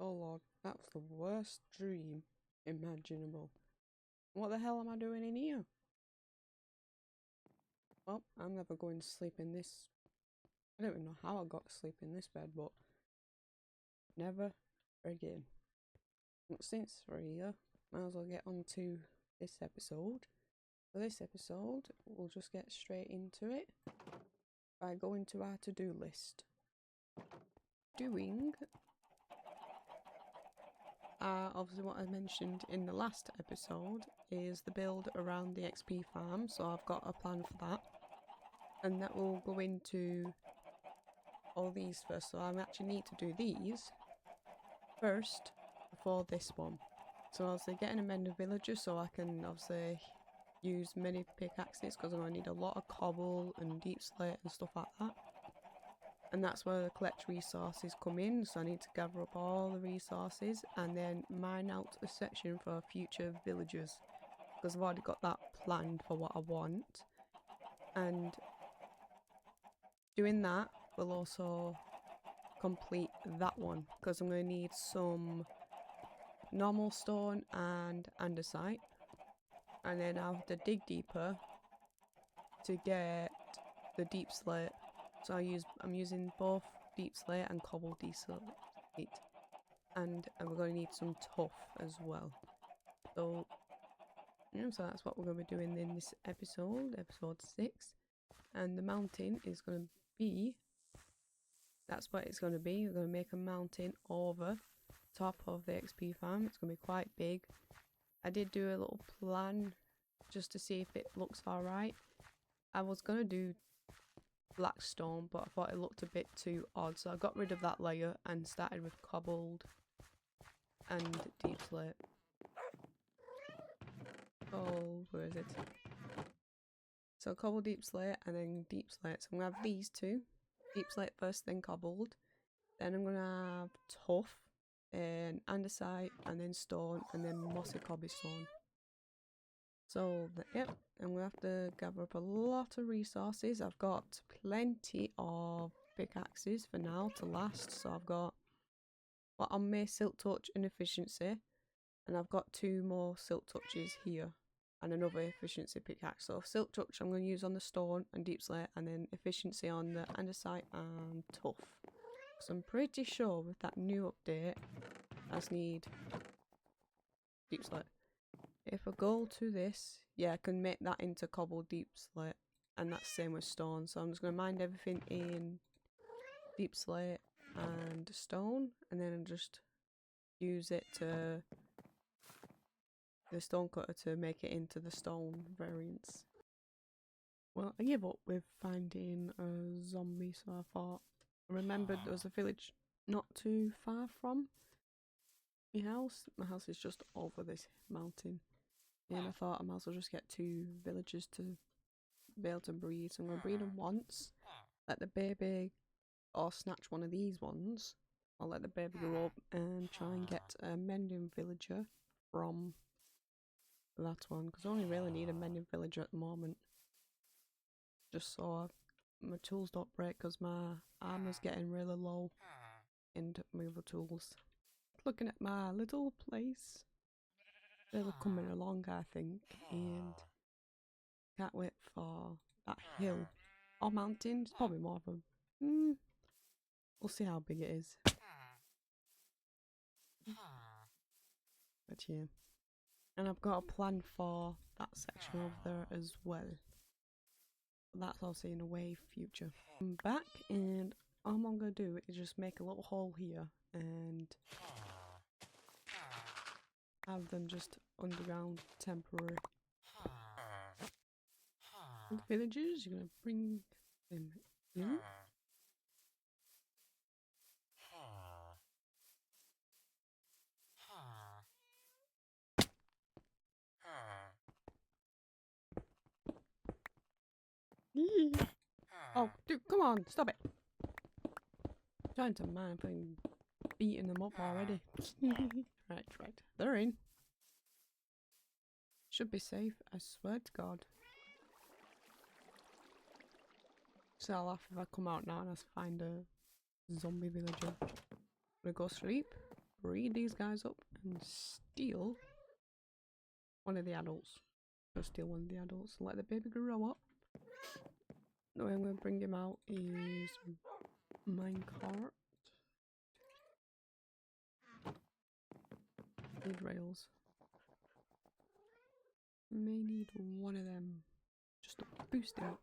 Oh lord, that's the worst dream imaginable. What the hell am I doing in here? Well, I'm never going to sleep in this. I don't even know how I got to sleep in this bed, but never again. But since we're here, might as well get on to this episode. For this episode, we'll just get straight into it by going to our to-do list. Obviously what I mentioned in the last episode is the build around the XP farm, so I've got a plan for that. And that will go into all these first, so I actually need to do these first before this one. So obviously getting a mending villager so I can obviously use many pickaxes, because I'm going to need a lot of cobble and deep slate and stuff like that. And that's where the collect resources come in, so I need to gather up all the resources and then mine out a section for future villagers, because I've already got that planned for what I want. And doing that will also complete that one, because I'm going to need some normal stone and andesite, and then I'll have to dig deeper to get the deep slate. So I'm using both deep slate and cobble deep slate, and we're going to need some tuff as well. So so that's what we're going to be doing in this episode 6. And the mountain is going to be, that's what it's going to be. We're going to make a mountain over top of the XP farm. It's going to be quite big. I did do a little plan just to see if it looks alright. I was going to do black stone, but I thought it looked a bit too odd, so I got rid of that layer and started with cobbled and deep slate. Oh, where is it? So cobbled, deep slate, and then deep slate. So I'm going to have these two. Deep slate first, then cobbled. Then I'm going to have tuff, and andesite, and then stone, and then mossy cobblestone. So, yep, I'm going to have to gather up a lot of resources. I've got plenty of pickaxes for now to last. So I've got what on me, silk touch and efficiency. And I've got 2 more silk touches here. And another efficiency pickaxe. So silk touch I'm going to use on the stone and deep slate. And then efficiency on the andesite and tuff. So I'm pretty sure with that new update, I just need deep slate. If I go to this, yeah, I can make that into cobble deep slate, and that's the same with stone. So I'm just going to mine everything in deep slate and stone, and then I'll just use it to the stone cutter to make it into the stone variants. Well, I gave up with finding a zombie, so I thought, I remembered there was a village not too far from my house. My house is just over this mountain. And I thought I might as well just get 2 villagers to be able to breed. So I'm going to breed them once, let the baby, or snatch one of these ones. I'll let the baby grow up and try and get a mending villager from that one. Because I only really need a mending villager at the moment. Just so my tools don't break, because my armor's getting really low in my other tools. Looking at my little place. They're coming along, I think, and can't wait for that hill or mountain. It's probably more of a we'll see how big it is. But yeah, and I've got a plan for that section over there as well. That's also in a way future. I'm back, and all I'm gonna do is just make a little hole here and have them just underground temporary. And the villagers, you're gonna bring them in. Oh, dude, come on, stop it. I'm trying to mine, I'm beating them up already. Right, they're in. Should be safe, I swear to God. So I'll laugh if I come out now and I find a zombie villager. I'm gonna go sleep. breed these guys up and steal one of the adults. Go steal one of the adults. Let the baby grow up. The way I'm going to bring him out is minecart. Need rails. May need one of them just to boost it up.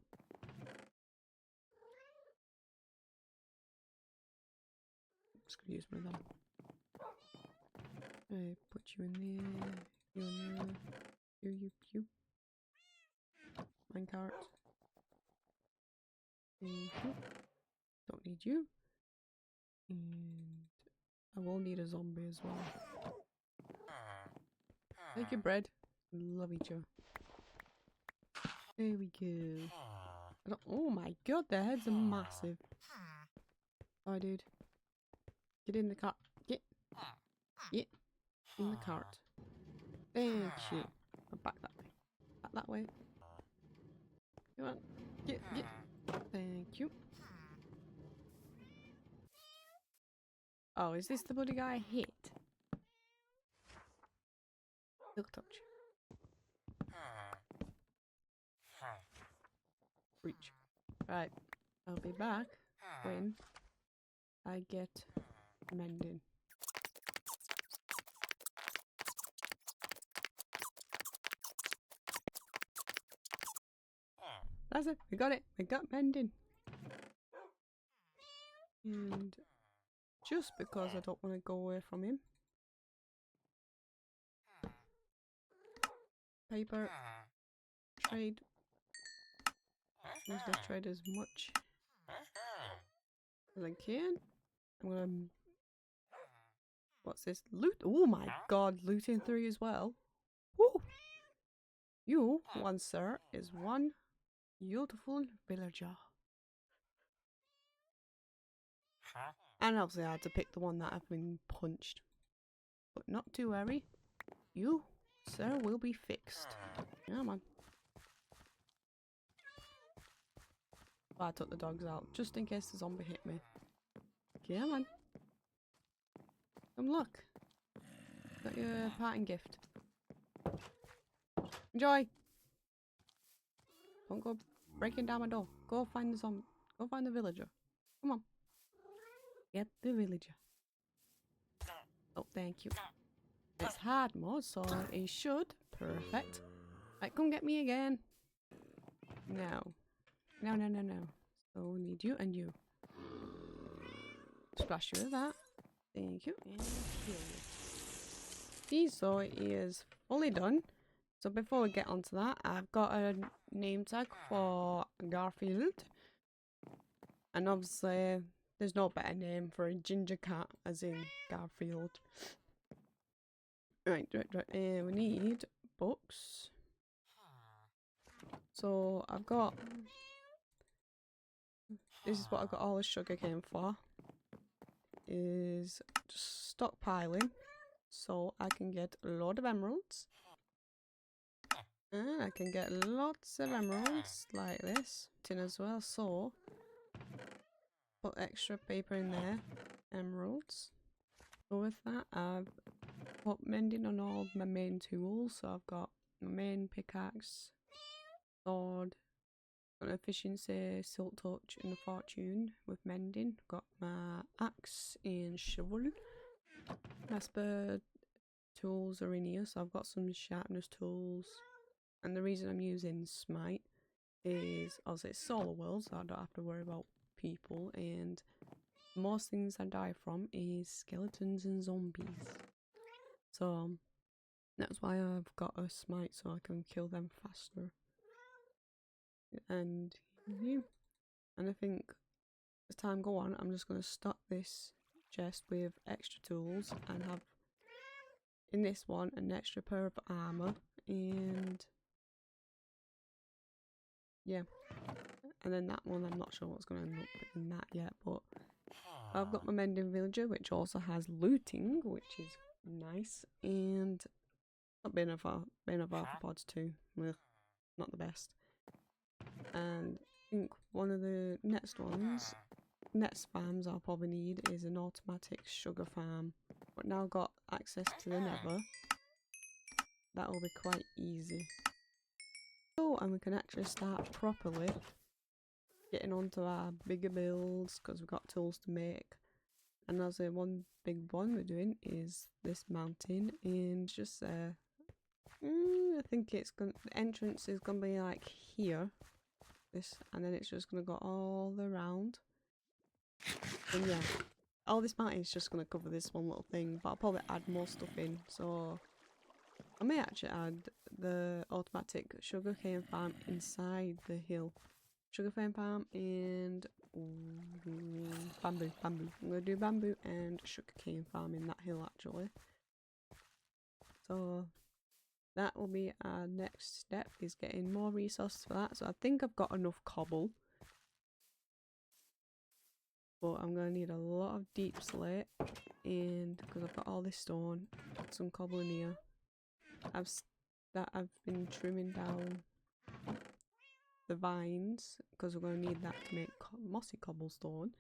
Just gonna use one of them. I put you in there, you in there, you. Minecart. Don't need you. And I will need a zombie as well. Take your bread. Love each other. There we go. Oh my god, their heads are massive. Oh, dude. Get in the cart. Get in the cart. Thank you. Back that way. Back that way. Come on. Get. Thank you. Oh, is this the bloody guy I hit? Silk touch. Reach. Right. I'll be back when I get mending. That's it. We got it. We got mending. And just because I don't want to go away from him. Paper. Trade. I'm just gonna trade as much as I can. I'm gonna. What's this? Loot. Oh my god, looting 3 as well. Woo! You, one sir, is one beautiful villager. And obviously I had to pick the one that I've been punched. But not to worry. You, sir, will be fixed. Yeah, man. I took the dogs out just in case the zombie hit me. Yeah, man. Come look. Got your parting gift. Enjoy. Don't go breaking down my door. Go find the zombie. Go find the villager. Come on. Get the villager. Oh, thank you. It's hard mode, so he should. Perfect. Right, come get me again. No. No. So we need you and you. Splash you with that. Thank you. And kill you. So it is fully done. So before we get onto that, I've got a name tag for Garfield. And obviously, there's no better name for a ginger cat as in Garfield. Right. We need books. So I've got... This is what I've got all the sugar cane for. Is just stockpiling. So I can get a lot of emeralds. And I can get lots of emeralds like this. Tin as well. So put extra paper in there. Emeralds. So with that I've put mending on all my main tools. So I've got my main pickaxe, sword, got efficiency, silk touch and a fortune with mending. Got my axe and shovel. My spare tools are in here, so I've got some sharpness tools. And the reason I'm using smite is obviously it's solar world, so I don't have to worry about people, and most things I die from is skeletons and zombies. So that's why I've got a smite, so I can kill them faster. And yeah, and I think as time go on, I'm just going to stock this chest with extra tools and have in this one an extra pair of armor, and yeah, and then that one I'm not sure what's going to end up in that yet, but I've got my mending villager which also has looting, which is nice, and not being of arthropods too. Ugh, not the best. And I think one of the next farms I'll probably need is an automatic sugar farm, but now got access to the nether, that will be quite easy. Oh, and we can actually start properly getting onto our bigger builds because we've got tools to make. And as a one big one we're doing is this mountain, and just I think it's gonna, the entrance is gonna be like here, this, and then it's just gonna go all around. And yeah, all this mountain is just gonna cover this one little thing, but I'll probably add more stuff in. So I may actually add the automatic sugarcane farm inside the hill. Sugarcane farm and bamboo. I'm gonna do bamboo and sugarcane farm in that hill actually. So that will be our next step, is getting more resources for that. So I think I've got enough cobble, but I'm gonna need a lot of deep slate, and because I've got all this stone, some cobble in here. I've been trimming down the vines because we're going to need that to make mossy cobblestone.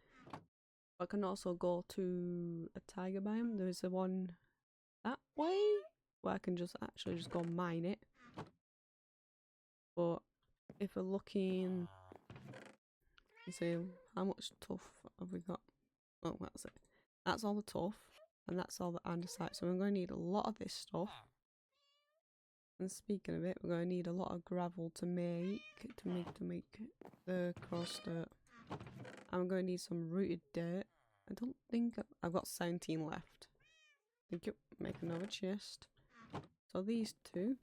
I can also go to a tiger biome. There's a one that way where I can just go mine it. But if we're looking, let's see, how much tuff have we got? Oh, that's it. That's all the tuff, and that's all the andesite. So we're going to need a lot of this stuff. And speaking of it, we're going to need a lot of gravel to make the coarse dirt. I'm going to need some rooted dirt. I don't think I've got 17 left. Thank you. Make another chest. So these two.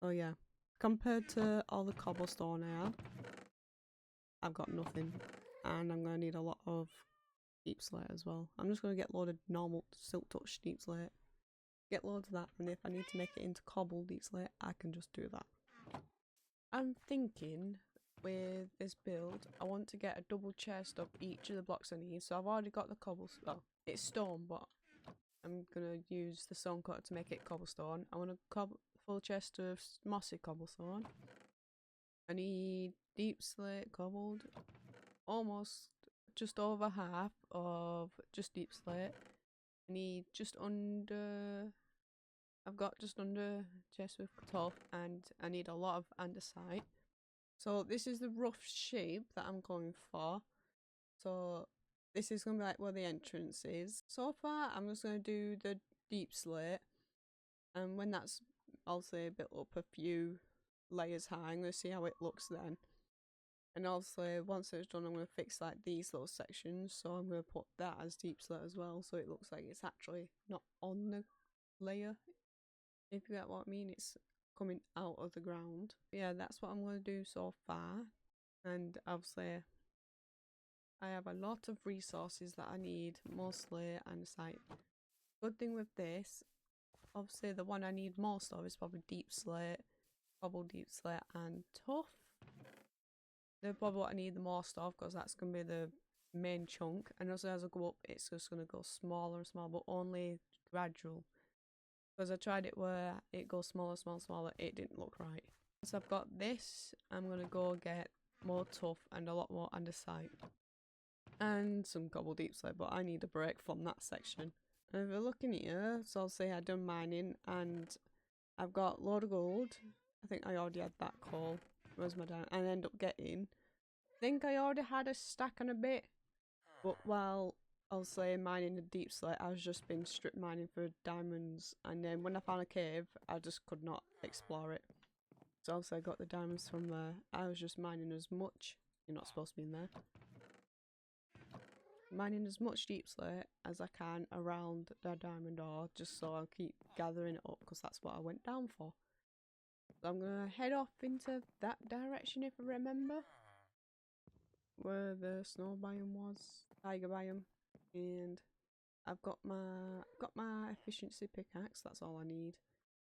Oh yeah. Compared to all the cobblestone I have, I've got nothing. And I'm going to need a lot of deep slate as well. I'm just going to get a load of normal silk touch deep slate. Get loads of that, and if I need to make it into cobble deep slate, I can just do that. I'm thinking with this build, I want to get a double chest of each of the blocks I need. So I've already got the cobblestone. Well, it's stone, but I'm gonna use the stone cutter to make it cobblestone. I want a full chest of mossy cobblestone. I need deep slate cobbled, almost just over half of just deep slate. I need just under. I've got just under chest with tuff, and I need a lot of andesite. So this is the rough shape that I'm going for. So this is going to be like where the entrance is. So far I'm just going to do the deep slate, and when that's, I'll say, a bit up a few layers high, I'm going to see how it looks then. And also once it's done, I'm going to fix like these little sections, so I'm going to put that as deep slate as well, so it looks like it's actually not on the layer. If you get what I mean, it's coming out of the ground. Yeah, that's what I'm going to do so far. And obviously, I have a lot of resources that I need, mostly andesite. Good thing with this, obviously the one I need most of is probably deep slate, cobble deep slate and tuff. They're probably what I need the most of, because that's going to be the main chunk. And also as I go up, it's just going to go smaller and smaller, but only gradual. Because I tried it where it goes smaller, it didn't look right. So I've got this, I'm going to go get more tuff and a lot more andesite. And some cobble deep slate, but I need a break from that section. And if we're looking here, so I'll say I've done mining and I've got a load of gold. I think I already had that coal. Where's my diamond? And I end up getting, I think I already had a stack and a bit. But while I'll say mining the deep slate, I was just been strip mining for diamonds, and then when I found a cave, I just could not explore it. So obviously I got the diamonds from there. I was just mining as much, you're not supposed to be in there, mining as much deep slate as I can around the diamond ore, just so I'll keep gathering it up, because that's what I went down for. So I'm gonna head off into that direction, if I remember where the snow biome was, tiger biome. And I've got my efficiency pickaxe, that's all I need.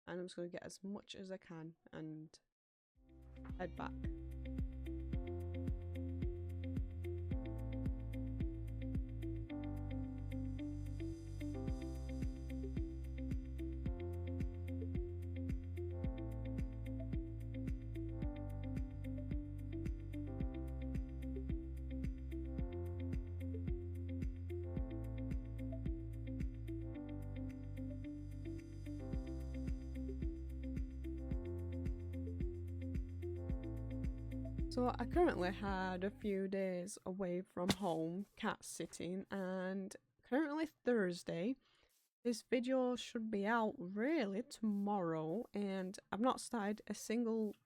And I'm just going to get as much as I can and head back. So I currently had a few days away from home, cat sitting, and currently Thursday. This video should be out really tomorrow, and I've not started a single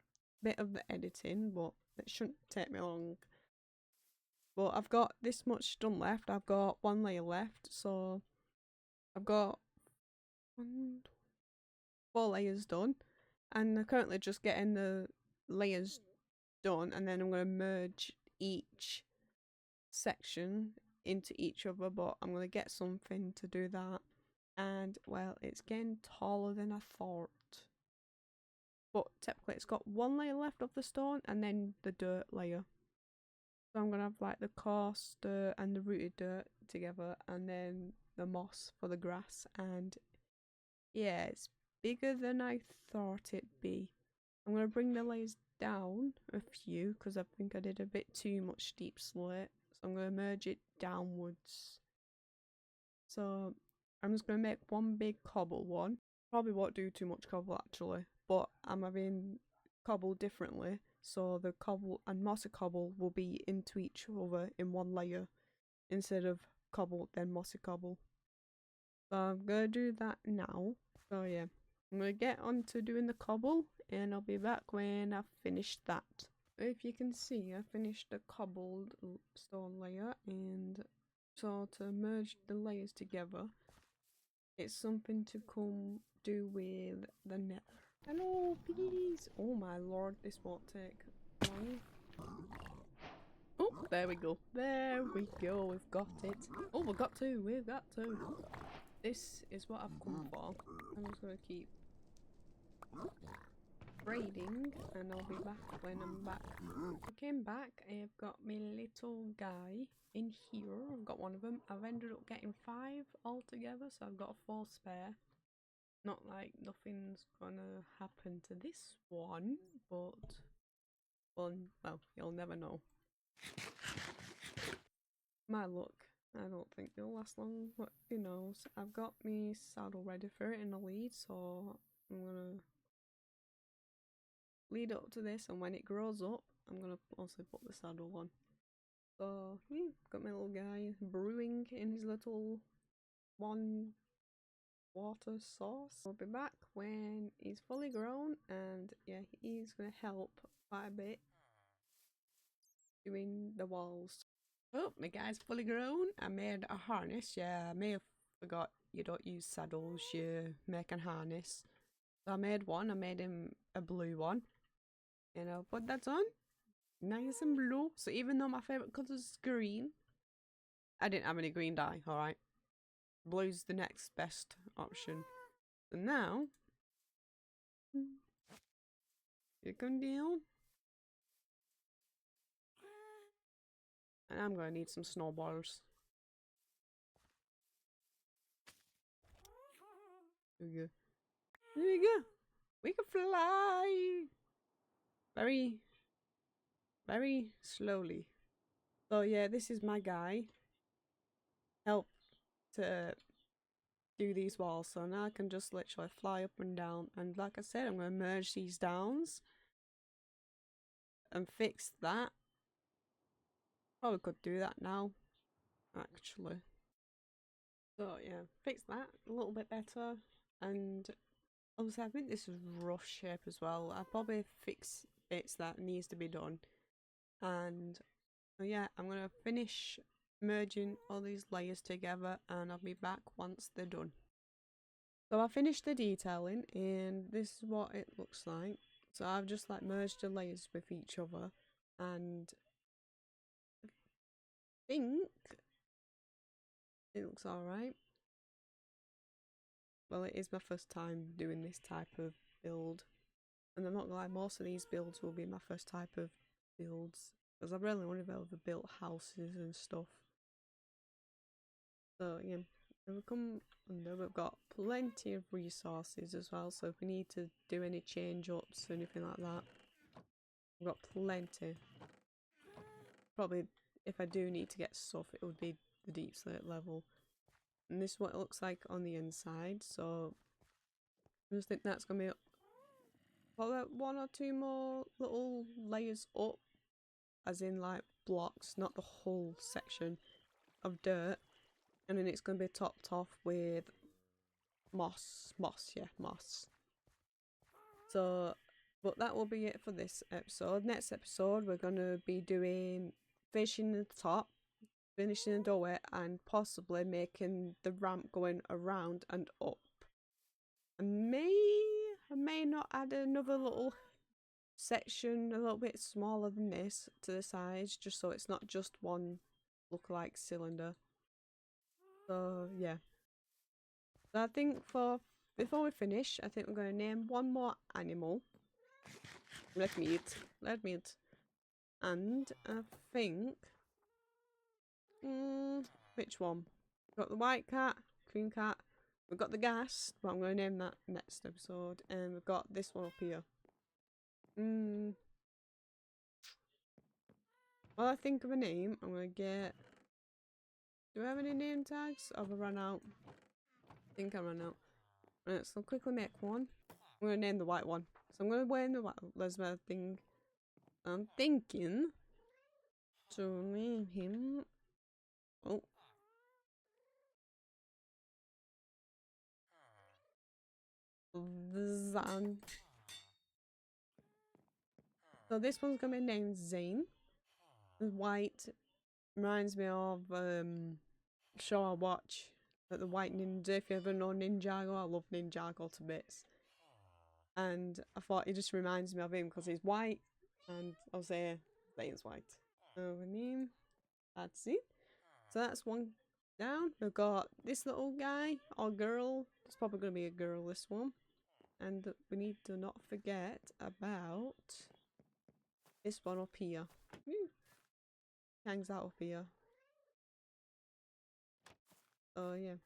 bit of the editing, but it shouldn't take me long. But I've got this much done left. I've got one layer left, so I've got 4 layers done, and I'm currently just getting the layers done, and then I'm going to merge each section into each other, but I'm going to get something to do that. And well, it's getting taller than I thought, but typically it's got 1 layer left of the stone and then the dirt layer. So I'm going to have like the coarse dirt and the rooted dirt together, and then the moss for the grass. And yeah, it's bigger than I thought it'd be. I'm going to bring the layers down a few because I think I did a bit too much deep slate, so I'm going to merge it downwards. So I'm just going to make one big cobble one. Probably won't do too much cobble actually, but I'm having cobble differently, so the cobble and mossy cobble will be into each other in one layer instead of cobble then mossy cobble. So I'm going to do that now. So yeah, I'm going to get on to doing the cobble, and I'll be back when I've finished that. If you can see, I finished the cobbled stone layer, and so to merge the layers together, it's something to come do with the nether. Hello, bees! Oh my lord, this won't take long. Oh, there we go. There we go, we've got it. Oh, we've got two, we've got two. This is what I've come for. I'm just going to keep braiding, and I'll be back when I'm back. I came back, I've got my little guy in here. I've got one of them. I've ended up getting 5 altogether, so I've got 4 spare. Not like nothing's gonna happen to this one, but well, you'll never know. My luck, I don't think it'll last long, but who knows. I've got me saddle ready for it in the lead, so I'm gonna lead up to this, and when it grows up, I'm gonna also put the saddle on. So yeah, got my little guy brewing in his little 1 water source. I'll be back when he's fully grown, and yeah, he's gonna help quite a bit doing the walls. Oh, my guy's fully grown. I made a harness. Yeah, I may have forgot you don't use saddles, you make a harness. So I made one. I made him a blue one, and I'll put that on. Nice and blue. So even though my favourite colour is green, I didn't have any green dye, alright? Blue's the next best option. So now, you come down. And I'm gonna need some snowballs. There we go. There we go. We can fly! Very, very slowly. So yeah, this is my guy. Help to do these walls. So now I can just literally fly up and down. And like I said, I'm gonna merge these downs and fix that. Probably could do that now, actually. So yeah, fix that a little bit better. And obviously I think this is rough shape as well. I'll probably fix bits that needs to be done. And so yeah, I'm gonna finish merging all these layers together, and I'll be back once they're done. So I finished the detailing, and this is what it looks like. So I've just like merged the layers with each other, and I think it looks alright. Well, it is my first time doing this type of build, and I'm not gonna lie, most of these builds will be my first type of builds, because I've really only ever built houses and stuff. So yeah, we've come under, we've got plenty of resources as well, so if we need to do any change ups or anything like that, we've got plenty. Probably if I do need to get stuff, it would be the deep slate level. And this is what it looks like on the inside, so I just think that's gonna be probably 1 or 2 more little layers up as in like blocks, not the whole section of dirt. And then it's going to be topped off with moss. So, but that will be it for this episode. Next episode, we're going to be doing finishing the top, finishing the doorway, and possibly making the ramp going around and up. I may not add another little section a little bit smaller than this to the sides, just so it's not just one look-alike cylinder. So yeah. So I think before we finish, I think we're going to name one more animal. Let me eat. And I think, which one? We've got the white cat, cream cat. We've got the gas, but I'm going to name that next episode. And we've got this one up here. While I think of a name, I'm going to get... Do I have any name tags? Have I run out? I think I ran out. Right, so I'll quickly make one. I'm going to name the white one. So I'm going to name the white one. That's my thing. I'm thinking to name him... Oh. Zan. So this one's going to be named Zane. White reminds me of show I watch, like the White Ninja. If you ever know Ninjago, I love Ninjago to bits. And I thought it just reminds me of him because he's white, and I'll say Zane's white. So name, that's it. So that's one down. We've got this little guy or girl. It's probably going to be a girl, this one. And we need to not forget about this one up here. Hangs out up here. Oh yeah.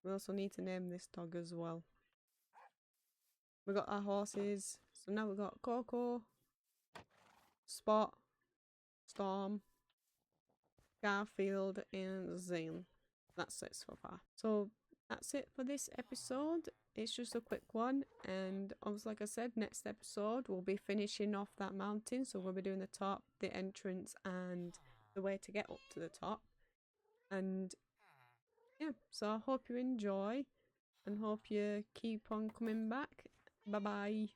We also need to name this dog as well. We got our horses. So now we've got Coco, Spot, Storm, Garfield, and Zane. That's it so far. So that's it for this episode. It's just a quick one, and obviously, like I said, next episode we'll be finishing off that mountain. So we'll be doing the top, the entrance, and the way to get up to the top. And yeah, so I hope you enjoy and hope you keep on coming back. Bye bye.